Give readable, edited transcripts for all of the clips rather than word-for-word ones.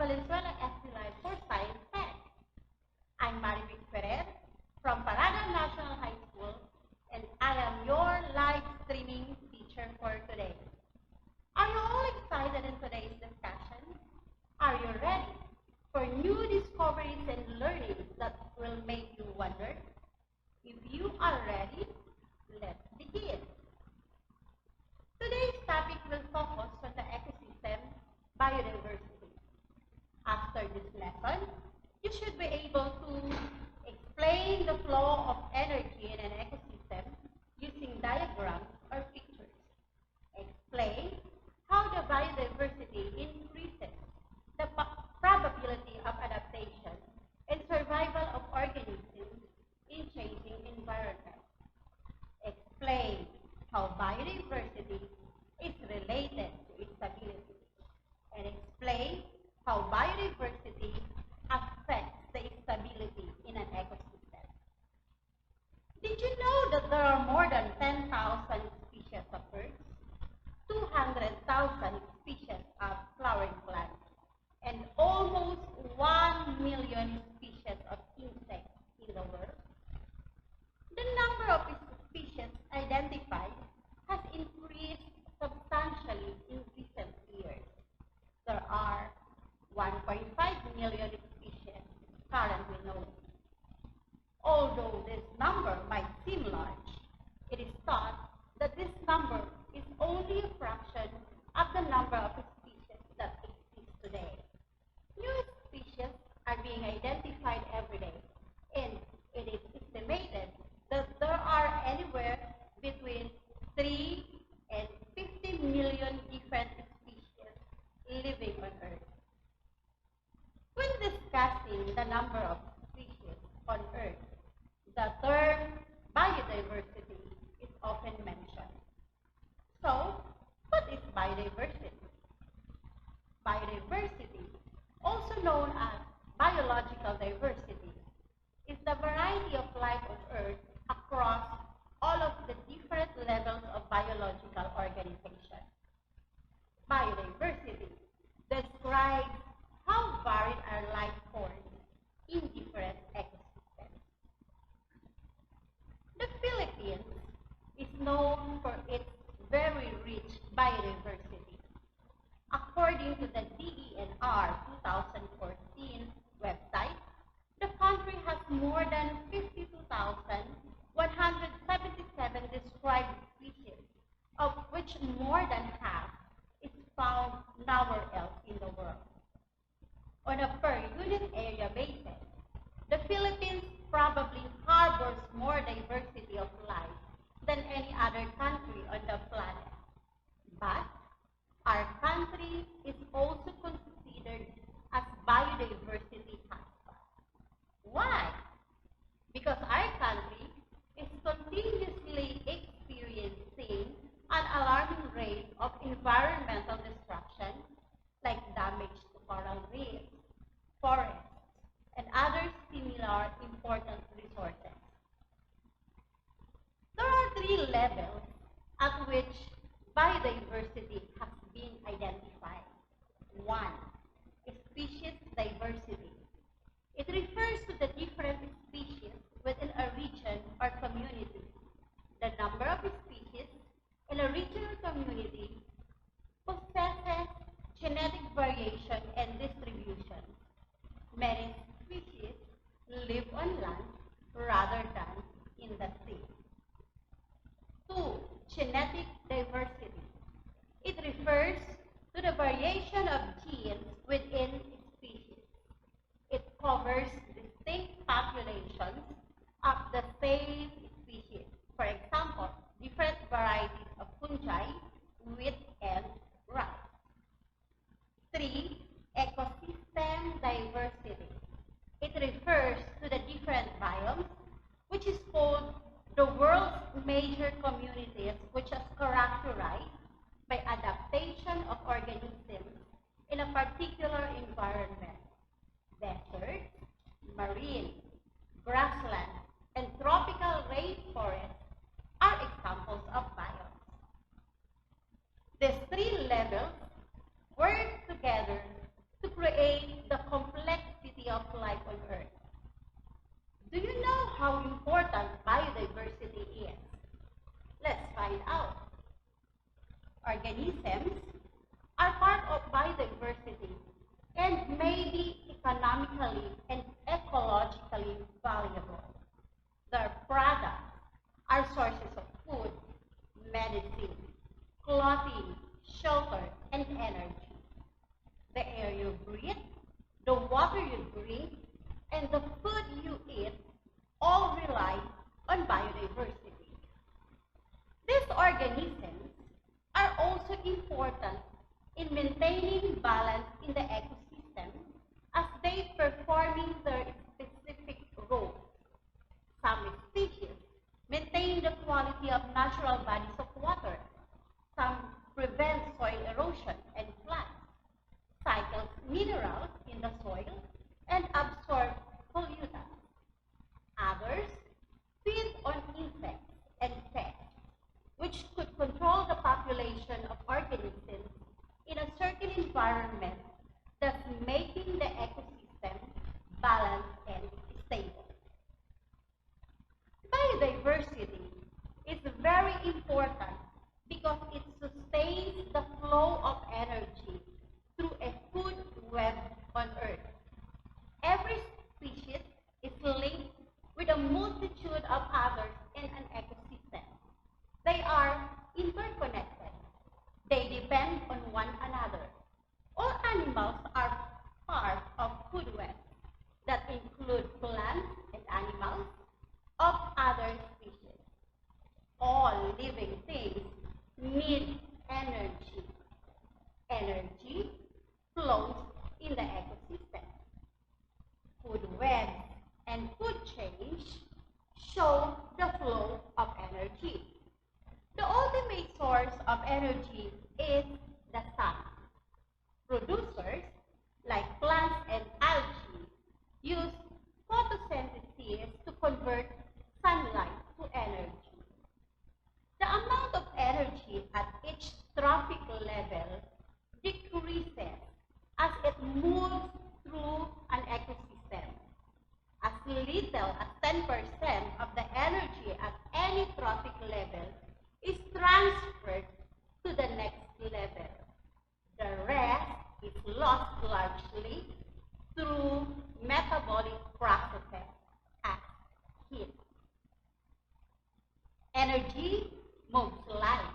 Valenzuela SD Live for Science Tech. I'm Maribel Ferrer from Parada National High School, and I am your live streaming teacher for today. Are you all excited in today's discussion? Are you ready for new discoveries and learnings that will make you wonder? If you are ready, let's begin. Today's topic will focus on the ecosystem biodiversity. After this lesson, you should be able to explain the flow of energy in an ecosystem using diagrams or pictures. Explain how the biodiversity increases the probability of adaptation and survival of organisms in changing environments. Explain how biodiversity is related to its stability, and explain how biodiversity affects the stability in an ecosystem. Did you know that there are more than 10,000 species of birds, 200,000 species of flowering plants, and almost 1 million species of insects in the world? The number of species identified has increased substantially in recent years. There are 1.5 million species currently known. Although this number might seem large, it is thought that this number is only a fraction of the number of species that exist today. New species are being identified every day, and it is estimated that there are anywhere between 3 and 50 million different species living on Earth. When discussing the number of species on Earth, the term biodiversity is often mentioned. So, what is biodiversity? Biodiversity, also known as biological diversity, is the variety of life on Earth across all of the different levels of biological organization. Biodiversity describes how varied are life forms in different ecosystems. The Philippines is known for its very rich biodiversity. According to the DENR 2014 website, the country has more than 52,177 described species, of which more than half is found nowhere else in the world. On a per-unit area basis, the Philippines probably harbors more diversity of life than any other country on the planet. But our country is also considered as biodiversity hotspot. Why? Because our country is continuously experiencing an alarming rate of environmental destruction, like damage to coral reefs, forests, and other similar important resources. There are 3 levels at which biodiversity has been identified. 1. Species diversity. It refers to the different species within a region or community. The number of species in a region or community possesses genetic variation and distribution. Many species live on land rather than in the sea. 2. Genetic diversity. It refers to the variation of genes within species. It covers distinct populations of the same species. For example, different varieties of fungi, wheat, and rice. 3. Ecosystem diversity. It refers to the different biomes, which is called the world's major communities, which is characterized by adaptation of organisms in a particular environment. Deserts, marine, grassland, and tropical rainforests are examples of biomes. These 3 levels work together to create create the complexity of life on Earth. Do you know how important biodiversity is? Let's find out. Organisms are part of biodiversity and may be economically and ecologically valuable. Their products are sources of food, medicine, clothing, shelter, and energy. The air you breathe, the water you drink, and the food you eat all rely on biodiversity. These organisms are also important in maintaining balance in the ecosystem as they performing their specific roles. Some species maintain the quality of natural bodies of water. Some prevent soil erosion and floods, cycles minerals in the soil, and absorb pollutants. Others feed on insects and pests, which could control the population of organisms in a certain environment, thus making the ecosystem balanced and stable. Biodiversity is very important because it sustains the flow of energy through a food web on Earth. Every species is linked with a multitude of others in an ecosystem. They are interconnected. They depend on one another. All animals are part of food webs that include plants and animals of other species. All living things need energy. Energy flows in the ecosystem. Food webs and food chains show the flow of energy. The ultimate source of energy is the sun. Producers, like plants and algae, use photosynthesis to convert sunlight to energy. The amount of energy at each trophic level decreases as it moves through an ecosystem. As little as 10% of the energy at any trophic level is transferred to the next level. The rest is lost largely through metabolic processes as heat. Energy moves life.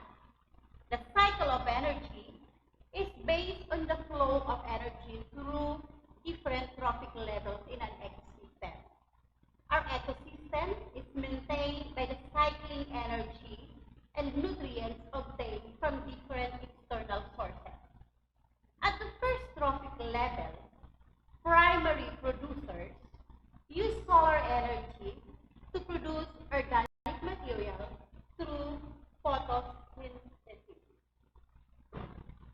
The cycle of energy is based on the flow of energy through different trophic levels in an ecosystem. Our ecosystem is maintained by the cycling energy and nutrients obtained from different external sources. At the first trophic level, primary producers use solar energy to produce organic material through photosynthesis.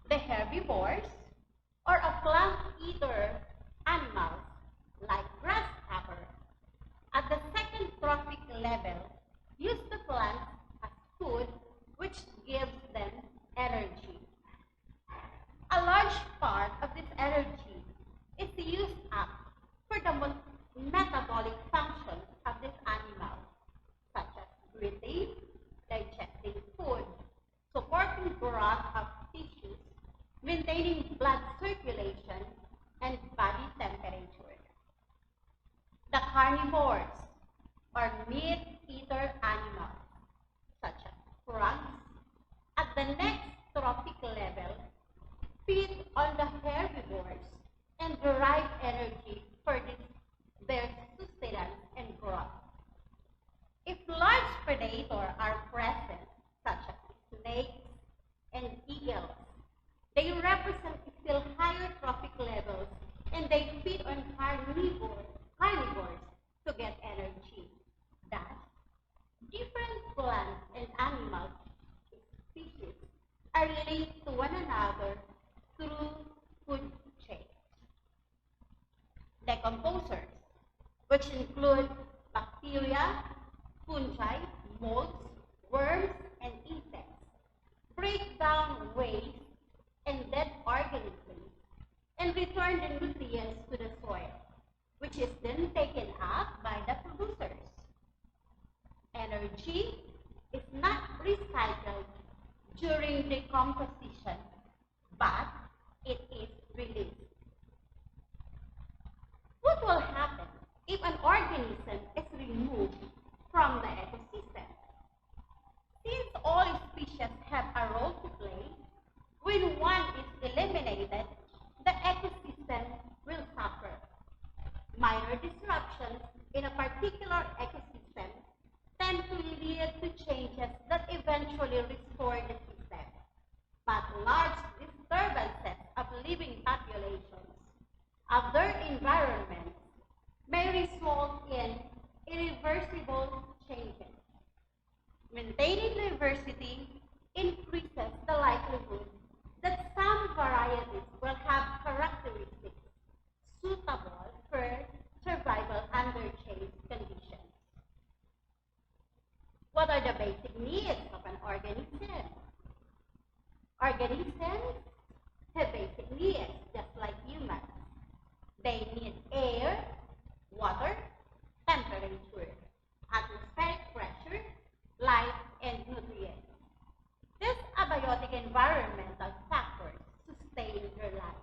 The herbivores, or a plant-eater animals like grasshopper, at the second trophic level, use the plants as food, which gives them energy. A large part of this energy is used up for the metabolic functions of these animals, such as breathing, digesting food, supporting growth of tissues, maintaining blood circulation, and body temperature. The carnivores, or meat-eater animals, such as frogs, at the next trophic level, feed on the herbivores and derive energy for their sustenance and growth. If large predators are present, such as snakes and eagles, they represent still higher trophic levels, and they feed on carnivores to get energy. Thus, different plants and animal species are linked to one another through food chains. Decomposers, which include bacteria, fungi, molds, worms, and insects, break down waste and dead organisms and return the nutrients nutrients to the soil, which is then taken up by the producers. Energy is not recycled during decomposition, but it is released. What will happen if an organism is removed from the ecosystem? Since all species have a role to play, when one is eliminated, the ecosystem will suffer. Minor disruptions in a particular ecosystem tend to lead to changes that eventually restore the system. But large disturbances of living populations of their environments may result in irreversible changes. Maintaining diversity increases the likelihood that some varieties will have characteristics suitable for survival under changed conditions. What are the basic needs of an organism? Organisms have basic needs just like humans. They need air, water, temperature, atmospheric pressure, light, and nutrients. These abiotic environmental factors sustain their life.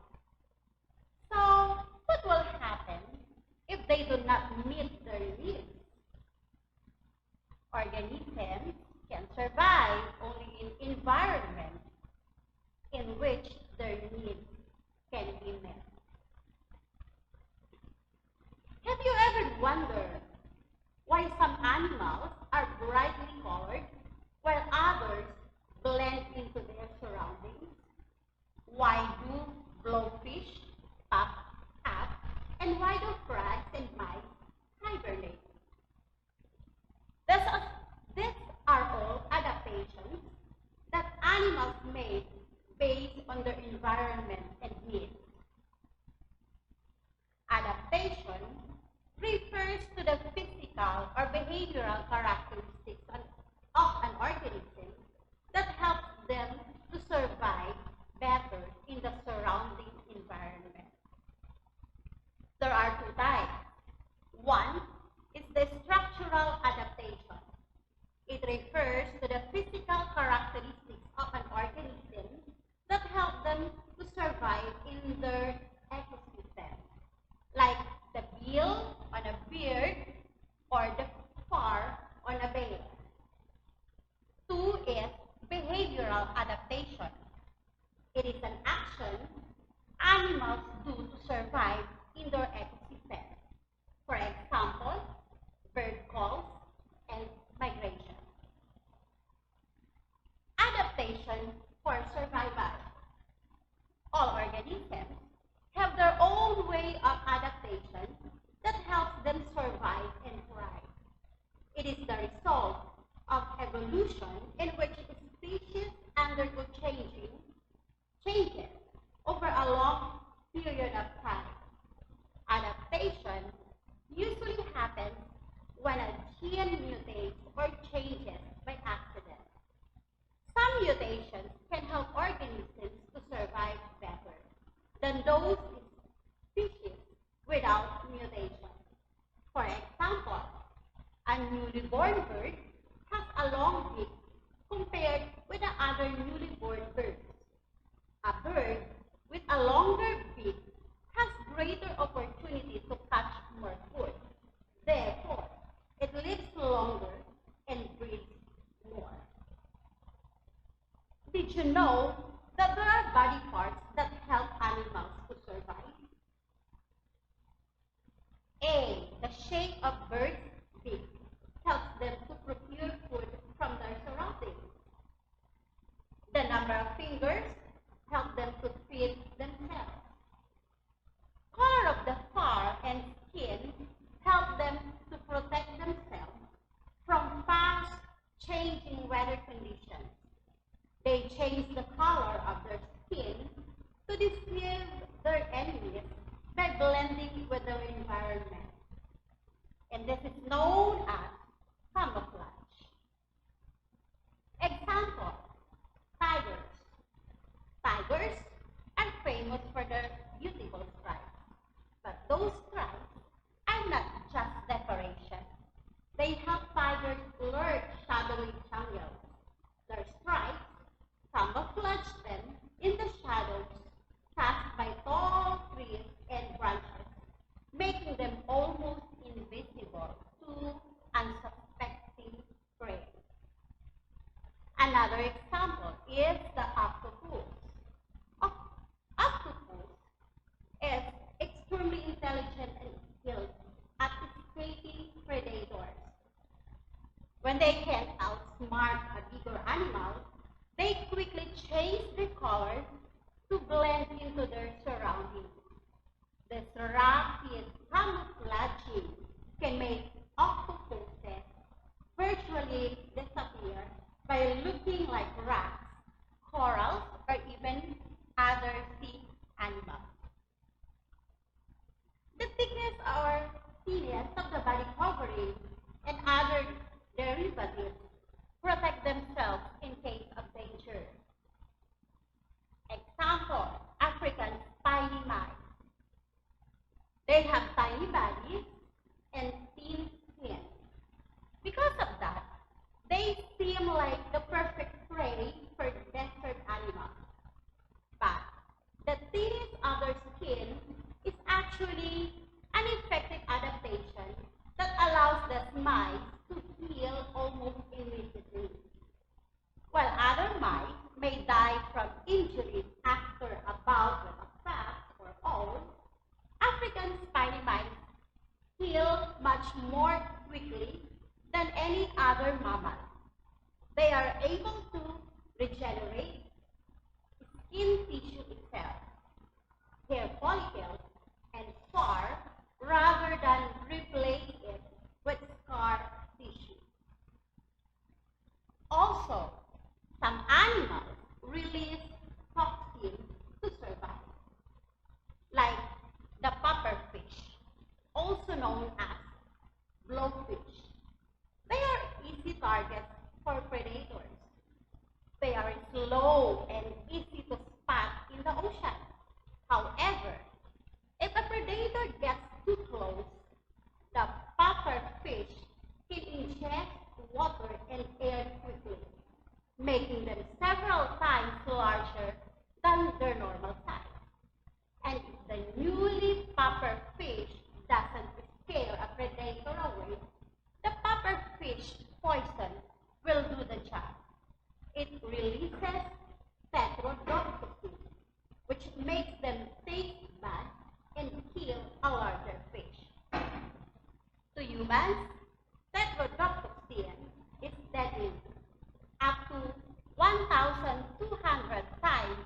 So, what will happen if they do not meet their needs? Organisms can survive only in environments in which their needs can be met. Have you ever wondered why some animals are brightly colored while others blend into their surroundings? Why do blowfish puff up, and why do frogs and mice hibernate? These are all adaptations that animals make based on their environment and needs. Adaptation refers to the physical or behavioral characteristics of an organism that helps them to survive better in the surrounding environment. There are two types. One is the structural adaptation. It refers to the physical characteristics of an organism that help them to survive in their ecosystem, like the bill on a bird or the fur on a bear. Two is behavioral adaptation. It is an action animals do to survive in their ecosystem. For example, bird calls and migration. Adaptation for survival. All organisms have their own way of adaptation that helps them survive and thrive. It is the result of evolution in which species undergo changes over a long period of time. Adaptation usually happens when a gene mutates or changes by accident. Some mutations can help organisms to survive better than those species without mutation. For example, a newly born bird has a long beak compared with the other newly born birds. A bird with a longer beak has greater opportunity to catch more food. Therefore, it lives longer and breeds more. Did you know that there are body parts that help animals to survive? A. The shape of birds' beak helps them to procure food from their surroundings. The number of fingers help them to feed themselves. Color of the fur and skin help them to protect themselves from fast changing weather conditions. They change the color of their skin to deceive their enemies by blending with their environment. And this is known as camouflage. Example, tigers. Tigers are famous for their beautiful stripes. mark a bigger animal, they quickly change their colors to blend into their surroundings. This rapid camouflaging can make octopuses virtually disappear by looking like rats, corals, or even other sea animals. The thickness or thinness of the body covering and other derivatives protect themselves in case of danger. Example, African spiny mice. They have tiny bodies and thin skin. Because of that, they seem like the perfect prey for desert animals. But the thinness of their skin is actually an effective adaptation that allows the mice to heal almost immediately. While other mice may die from injuries after a bout with a cat or owl, African spiny mice heal much more quickly than any other mammal. They are able to regenerate skin tissue itself, hair follicles, and fur rather than replace it with scar tissue. Also, some animals release toxins to survive, like the pufferfish, also known as blowfish. They are easy targets for predators. They are slow and easy to spot in the ocean. However, if a predator gets too close, the pufferfish can ingest water and air quickly, making them several times larger than their normal size. And if the newly pufferfish doesn't scare a predator away, the pufferfish poison will do the job. It releases tetrodotoxin, which makes them taste bad and kill a larger fish. To humans, tetrodotoxin is deadly, up to 1,200 times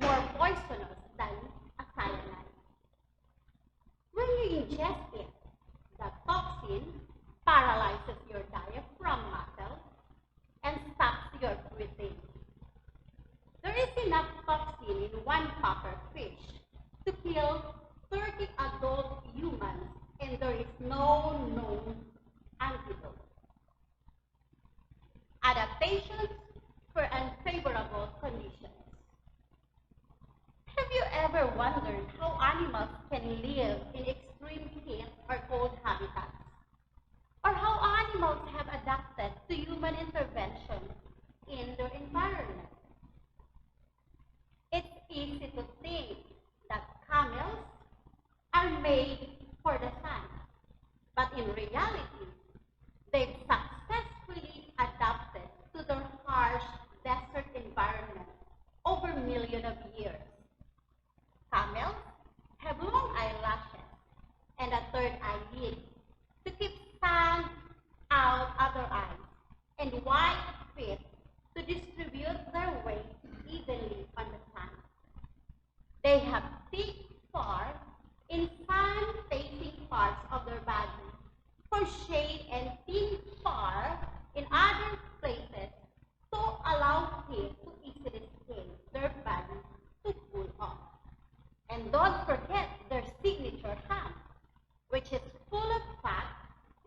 more poisonous than a cyanide. When you ingest it, the toxin paralyzes your diaphragm muscle and stops your breathing. There is enough toxin in one pufferfish to kill 30 adult humans, and there is no known antidote. Adaptations for unfavorable conditions. Have you ever wondered how animals can live in extreme heat or cold habitats? Or how animals have adapted to human intervention in their environment? It's easy to think that camels are made for the sun, but in reality, they've successfully adapted to their harsh desert environment over millions of years. Camels have long eyelashes and a third eyelid to keep sand out of their eyes, and wide feet to distribute their weight evenly on the sun. They have thick fur in sun-facing parts of their body for shade and thin fur in other places to allow heat to easily skin their body to cool off. And don't forget their signature hump, which is full of fat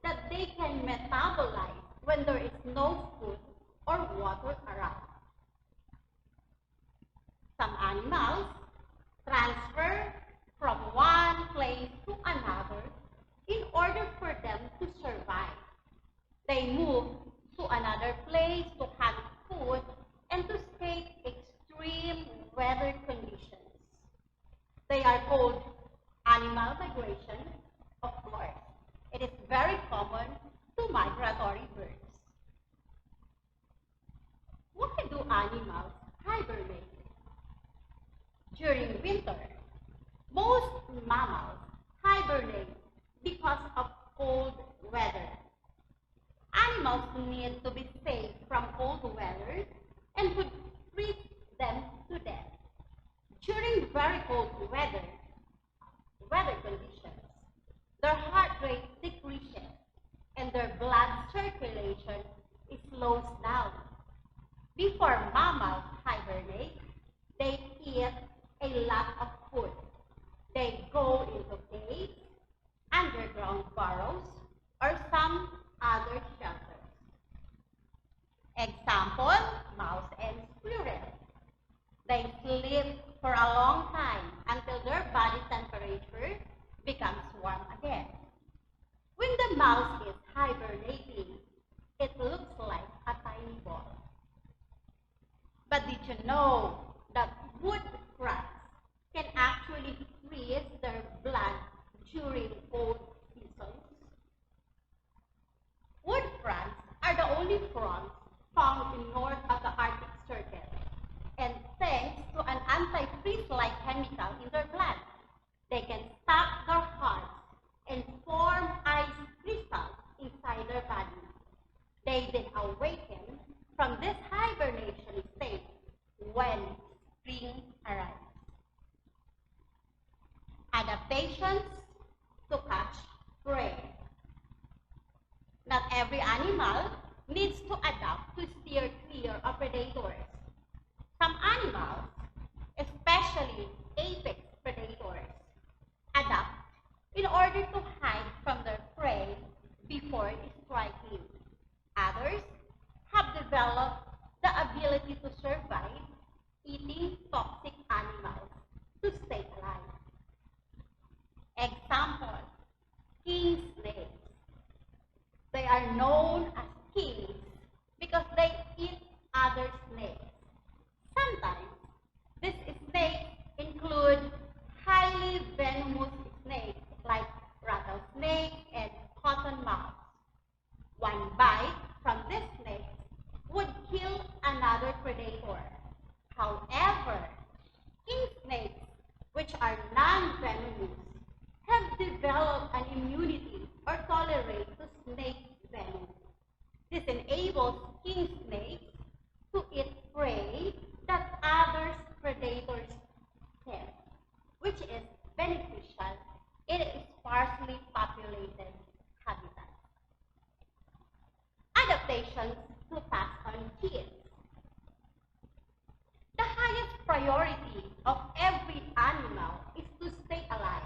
that they can metabolize when there is no food or water around. Some animals transfer from one place to another in order for them to survive. They move to another place to hunt food and to escape extreme weather conditions. They are called animal migration. Of course, it is very common to migratory birds. Why do animals hibernate? During winter, most mammals hibernate because of cold weather. Animals need to be safe from cold weather and would freeze them to death. During very cold weather conditions, their heart rate decreases and their blood circulation slows down. Before mammals hibernate, they eat a lot of food. They go into caves, underground burrows, or some other shelters. Example, mouse and squirrel. They sleep for a long time until their body temperature becomes warm again. When the mouse is hibernating, it looks like a tiny ball. But did you know that wood rats can actually freeze their blood during cold seasons? Wood frogs are the only frogs found in north of the Arctic Circle, and thanks to an anti-freeze-like chemical in their blood, they can stop their hearts and form ice crystals inside their body. They then awaken from this hibernation state when spring arrives. Adaptations to catch prey. Not every animal needs to adapt to steer clear of predators. Some animals, especially apex predators, adapt in order to hide from their prey before striking. Others have developed the ability to survive eating toxic animals to stay alive. Example, king snakes. They are known as kings because they eat other snakes. Sometimes these snakes include highly venomous snakes like rattlesnake and cottonmouth. One bite from this snake would kill another predator. However, king snakes, which are non-venomous, have developed an immunity or tolerate to snake venom. This enables king snakes to eat prey that other predators can't, which is beneficial in a sparsely populated habitat. Adaptations to pass on genes. The highest priority of every animal is to stay alive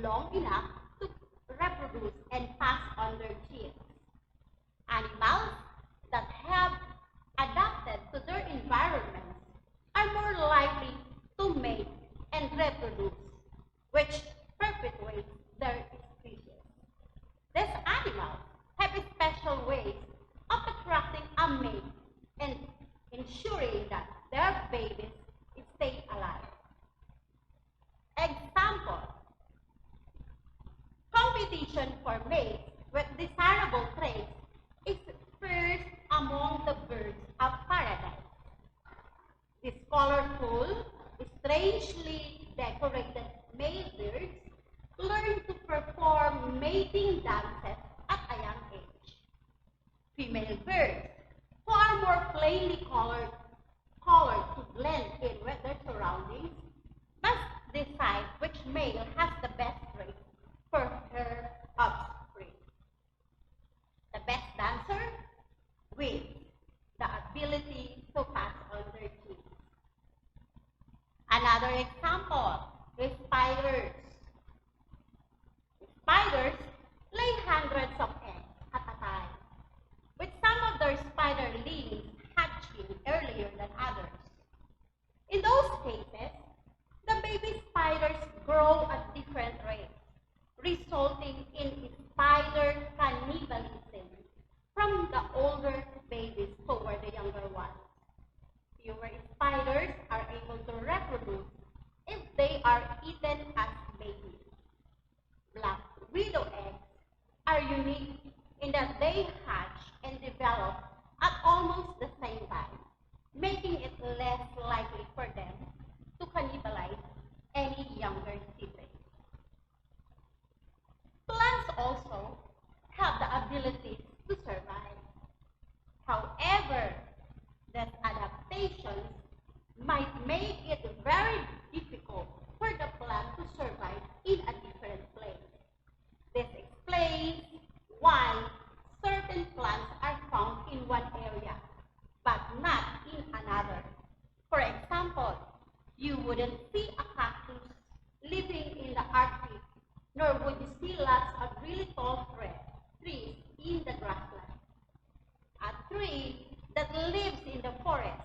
long enough to reproduce and pass on their genes. Animals that have adapted to their environments are more likely to mate and reproduce, which perpetuates their species. These animals have special ways of attracting a mate and ensuring that their babies stay alive. Example, competition for mates with desirable traits is first among the birds of paradise. These colorful, strangely decorated male birds learn to perform mating dances at a young age. Female birds, who are more plainly colored to blend in with their surroundings, must decide which male has the best trait for her offspring. The best dancer wins the ability to pass on their genes. Another example is spiders. Spiders lay hundreds of eggs at a time, with some of their spiderlings hatching earlier than others. In those cases, the baby spiders grow at different rates, resulting in spider cannibalism from the older babies toward the younger ones. Fewer spiders are able to reproduce if they are eaten as babies. Black widow eggs are unique in that they hatch and develop at almost the same time, making it less likely for them to cannibalize any younger sibling. You wouldn't see a cactus living in the Arctic, nor would you see lots of really tall trees in the grassland. A tree that lives in the forest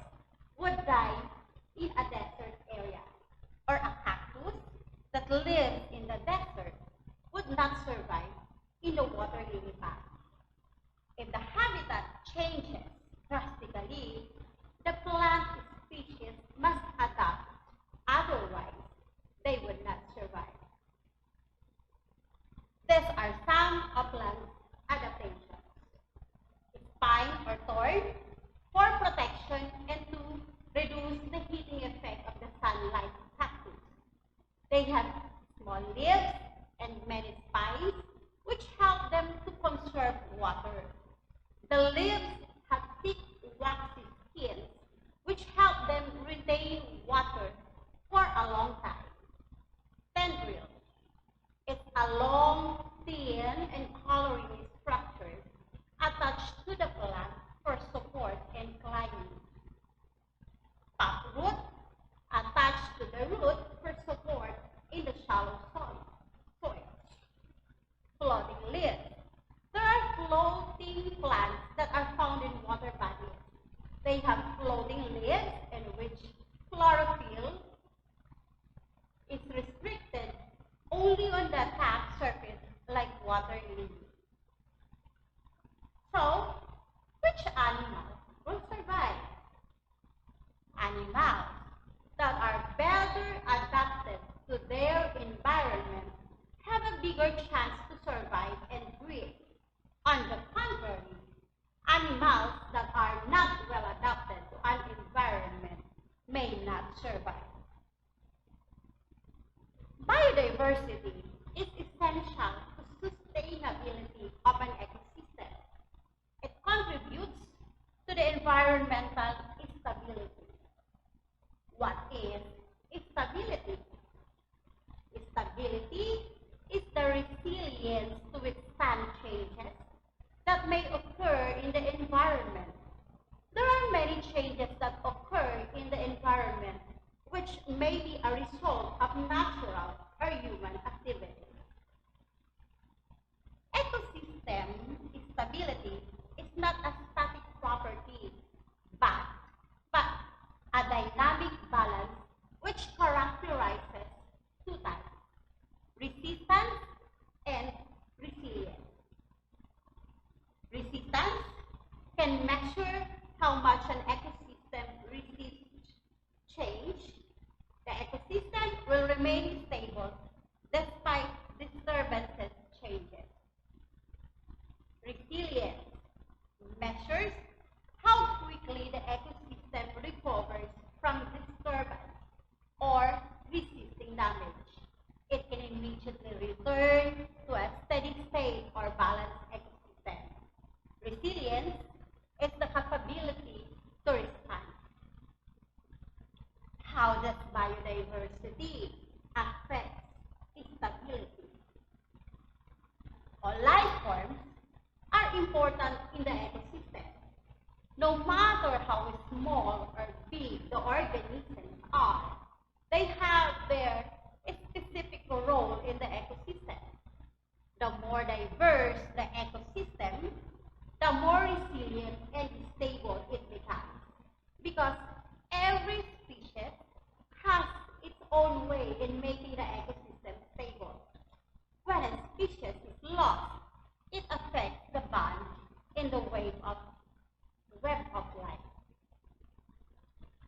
would die in a desert area, or a cactus that lives in the desert would not survive in the water-lily path. If the habitat changes drastically, the plant species must adapt, otherwise they would not survive. These are some of plant adaptations. Pine or thorn for protection and to reduce the heating effect of the sunlight cactus. They have small leaves and many spines which help them to conserve water. The leaves have thick waxy skins which help them retain water for a long time. Tendrils. It's a long, thin, and coloring structure attached to the plant for support and climbing. Taproot attached to the root for support in the shallow soil. Floating leaves. There are floating plants that are found in water bodies. They have floating leaves in which chlorophyll is restricted only on the top surface like water lilies. So, which animals will survive? Animals that are better adapted to their environment have a bigger chance to survive and breed. On the contrary, animals that are not well adapted to an environment may not survive. Biodiversity is essential to sustainability of an ecosystem. It contributes to the environmental stability. What is stability? Stability is the resilience to withstand changes that may occur in the environment. There are many changes that occur in the environment which may be a result of natural or human activity. Ecosystem stability is not a static property, but a dynamic balance which characterizes two types: resistance and resilience. Resistance can measure how much an ecosystem resists change. The ecosystem will remain stable despite disturbances changes. Resilience measures how quickly the ecosystem recovers from disturbance or resisting damage. It can immediately return to a steady state or balanced ecosystem. Resilience is the capability to respond. How does biodiversity affect stability? All life forms are important in the ecosystem. No matter how small or big the organisms are, they have their specific role in the ecosystem. The more diverse the ecosystem, the more resilient and stable it becomes, because every species has its own way in making the ecosystem stable. When a species is lost, it affects the bond in the web of life.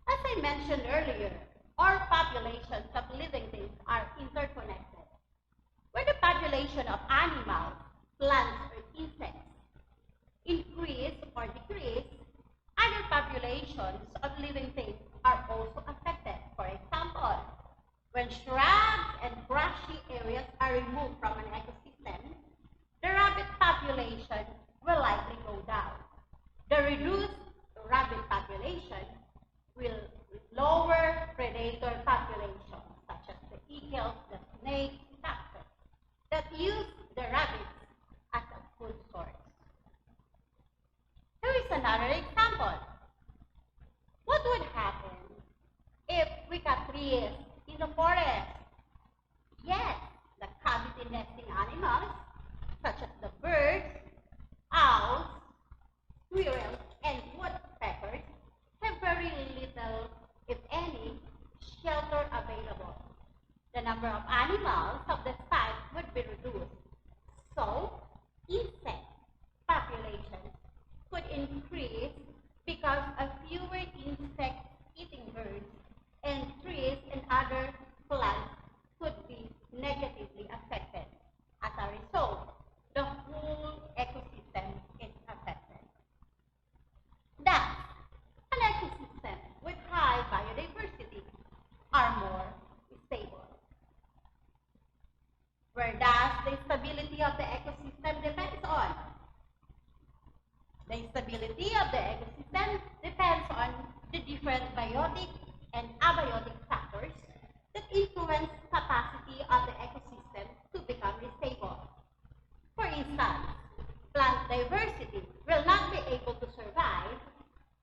As I mentioned earlier, all populations of living things are interconnected. When the population of animals, plants, or insects increase or decrease, other populations of living things are also affected. For example, when shrubs and brushy areas are removed from an ecosystem, the rabbit population will likely go down. The reduced rabbit population will lower predator populations, such as the eagles, the snakes, foxes, that use the rabbits as a food source. Here is another example. What would happen if we cut trees the forest? Yes, the cavity nesting animals, such as the birds, owls, squirrels, and woodpeckers, have very little, if any, shelter available. The number of animals of the site would be reduced. So, insect populations could increase because of fewer insect-eating birds, and trees and other plants could be negatively affected. As a result, the whole ecosystem is affected. Thus, an ecosystem with high biodiversity are more stable. Where does the stability of the ecosystem depends on? The stability of the ecosystem depends on the different biotic and abiotic factors that influence capacity of the ecosystem to become stable. For instance, plant diversity will not be able to survive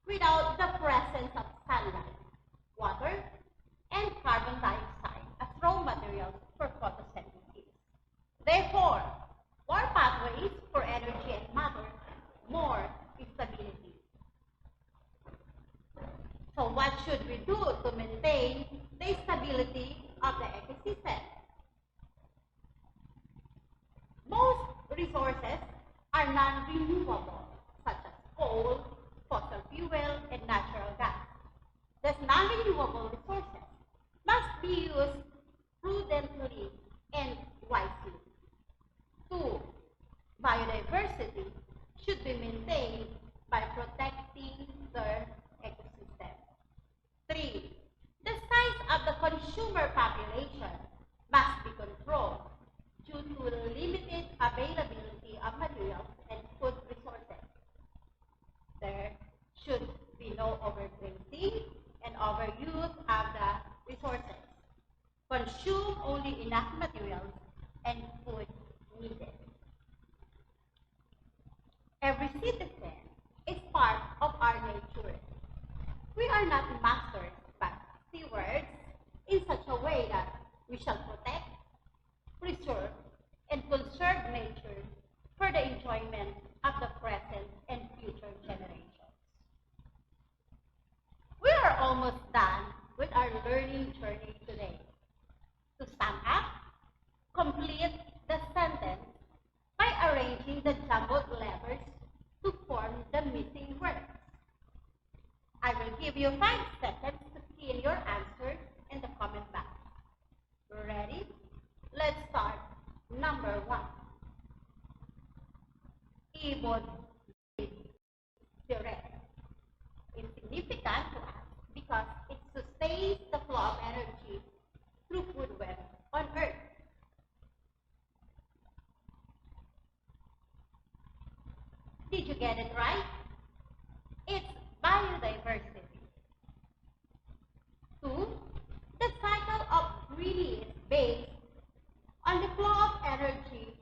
without the presence of sunlight, water, and carbon dioxide as raw materials for photosynthesis. Therefore, more pathways for energy and matter, more stability. So what should we do to maintain the stability of the ecosystem? Most resources are non-renewable, such as coal, fossil fuel, and natural gas. These non-renewable resources must be used prudently and wisely. 2. Biodiversity should be maintained by protecting the ecosystem. 3. The size of the consumer population must be controlled due to limited availability of materials and food resources. There should be no overgrazing and overuse of the resources. Consume only enough materials and food needed. Every citizen is part of our nature. We are not masters, but stewards in such a way that we shall protect, preserve, and conserve nature for the enjoyment of the present and future generations. We are almost done with our learning journey today. To sum up, complete the sentence by arranging the jumbled letters to form the missing words. I will give you 5 seconds to key in your answer in the comment box. Ready? Let's start. Number 1. Ibon direct. It's significant to us because it sustains the flow of energy through food web on Earth. Did you get it right? It's biodiversity. 2. The cycle of breeding is based on the flow of energy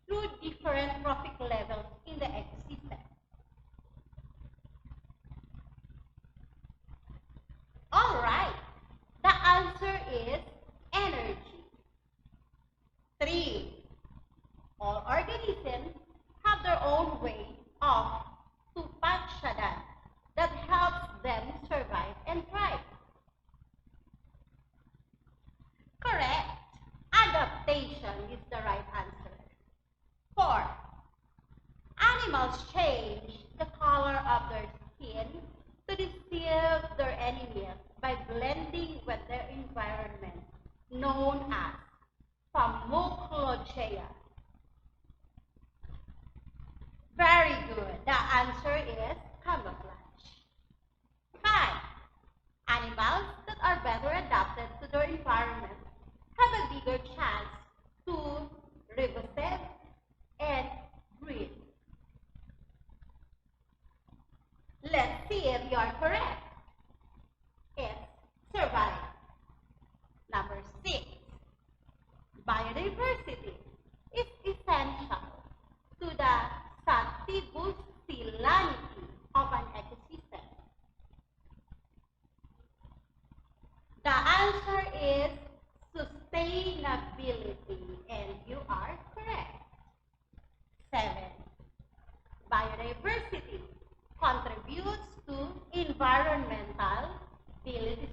through different trophic levels in the ecosystem. All right, the answer is energy. 3. All organisms have their own way of tupakshadan that helps them survive and thrive. Correct. Adaptation is the right answer. 4. Animals change the color of their skin to deceive their enemies by blending with their environment, known as pharmacologia. Very good. The answer is camouflage. 5. Animals that are better adapted to their environment have a bigger chance to reproduce and breed. Let's see if you are correct. It's survive. Number 6. Biodiversity is essential to the sativuscilanity of an ecosystem. The answer sustainability, and you are correct. 7. Biodiversity contributes to environmental stability.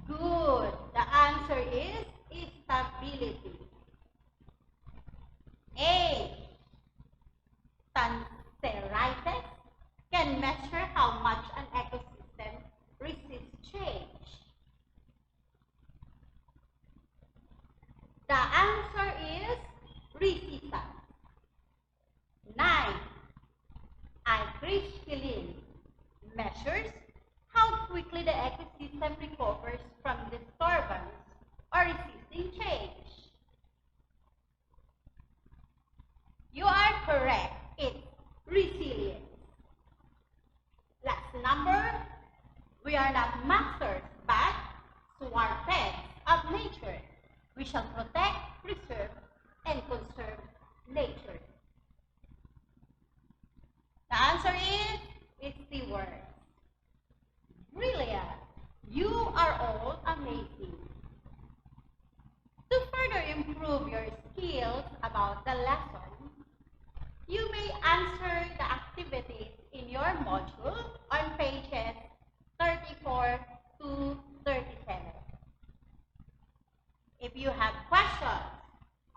Good. The answer is stability. 8. Sensorites can measure how much an ecosystem resists change. The answer is resistance. 9. Crystalline measures how quickly the ecosystem recovers from disturbance or resisting change. You are correct. It's resilience. Last number, we are not masters but stewards of nature. We shall protect, preserve, and conserve nature. The answer is stewards. Brilliant. You are all amazing. To further improve your skills about the lesson, you may answer the activities in your module on pages 34 to 37. If you have questions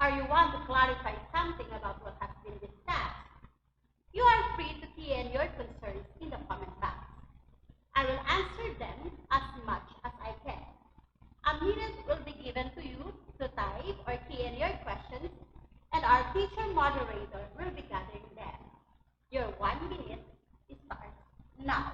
or you want to clarify something about what has been discussed, you are free to key in your concerns in the comment box. I will answer them as much as I can. A minute will be given to you to type or key in your questions, and our teacher moderator will be gathering them. Your 1 minute starts now.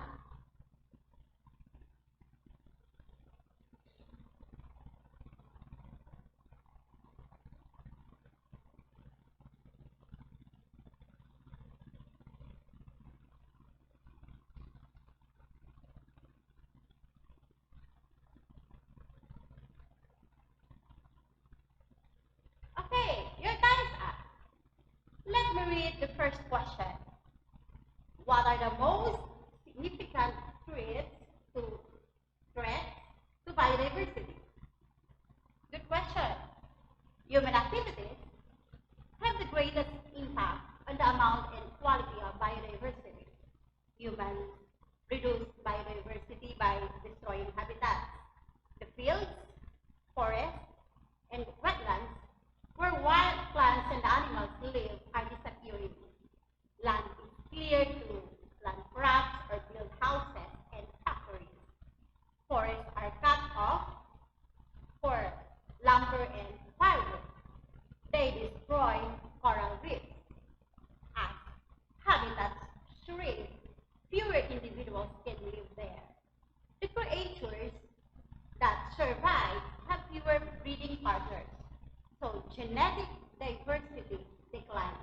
Okay, your time is up. Let me read the first question. What are the most significant threats to biodiversity? Good question. Human activities have the greatest impact on the amount and quality of biodiversity. Humans reduce biodiversity by destroying habitats. The fields, forests, and wetlands where wild plants and animals live are disappearing. Land is cleared to plant crops or build houses and factories. Forests are cut off for lumber and firewood. They destroy coral reefs. As habitats shrink, fewer individuals can live there. The creatures that survive have fewer breeding partners, so genetic diversity declines.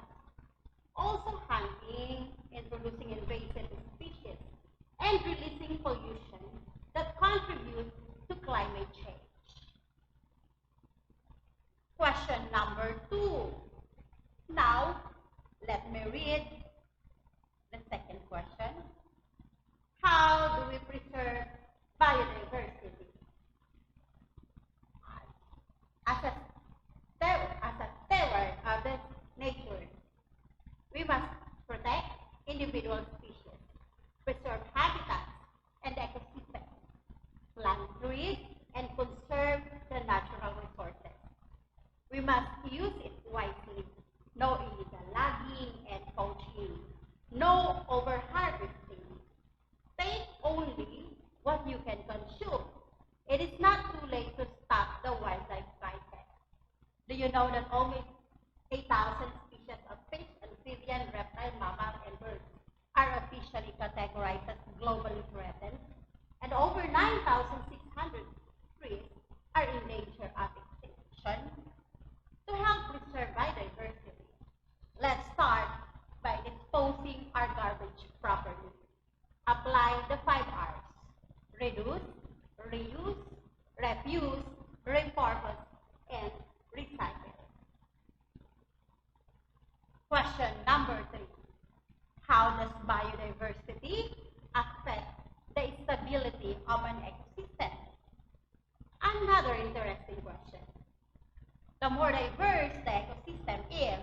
Also hunting, introducing invasive species, and releasing pollution that contribute to climate change. Question number 2. Now, let me read the second question. How do we preserve biodiversity? As a steward of the nature, we must protect individual species, preserve habitats and ecosystems, plant trees, and conserve the natural resources. We must use it wisely. No illegal logging and poaching. No over-harvesting. Take only what you can consume. It is not too late to stop the wildlife crisis. Do you know that almost 8,000 species of fish, amphibian, reptile, mammal, and birds are officially categorized as globally threatened, and over 9,600 trees are in danger of extinction? To help preserve biodiversity, let's start by disposing our garbage properly. Apply the 5 R's. Reduce, reuse, refuse, repurpose, and recycle. Question number 3. How does biodiversity affect the stability of an ecosystem? another interesting question. The more diverse the ecosystem is,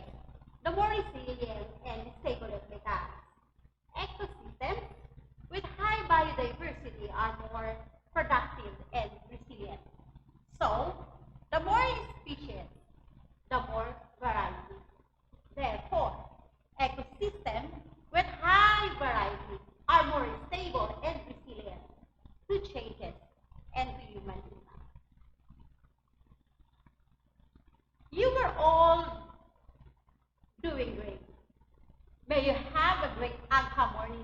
the more resilient and stable it becomes. Ecosystems with high biodiversity are more productive and resilient. So, the more species, the more variety. Therefore, ecosystems with high variety are more stable and resilient to changes and to human impact. You were all doing great. May you have a great Angka morning